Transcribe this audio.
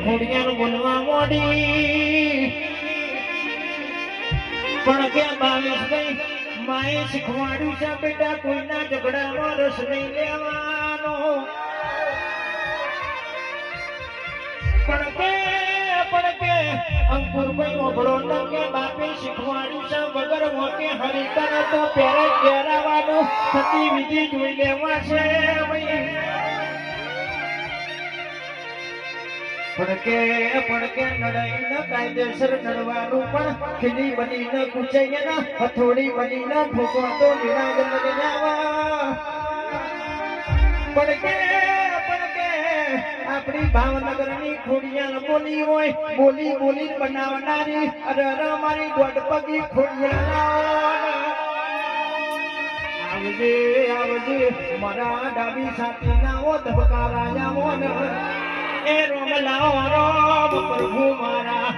ખોડિયાનું બોલવા મોડી પણ કે 22 માએ શીખવાડ્યું છે બેટા કોઈના ઝઘડામાં રસ નહીં લેવાનો પણ કે અંકુરભાઈ ઓગળો ન કે બાપે શીખવાડ્યું છે વગર મોકે હરિકર તો પેરે ઘેરાવાનું થતી વિધિ જોઈ લેવા છે પણ કે નડાઈ ન કાયદેસર નડવાનું પણ ખીલી બની ન કુચાઈ ન હથોડી બની ન ઠોકો તો નિરાગ પણ કે આપણી ભાવનગરની ખોડિયાર બોલી હોય બોલી બોલી બનાવનારી અરે મારી દોઢ પગી ખોડિયાર આવજે આવજે મારા ડાબી સાથી ના ધબકારાયા મોન એ રોમ લાવો રોમ પ્રભુ મારા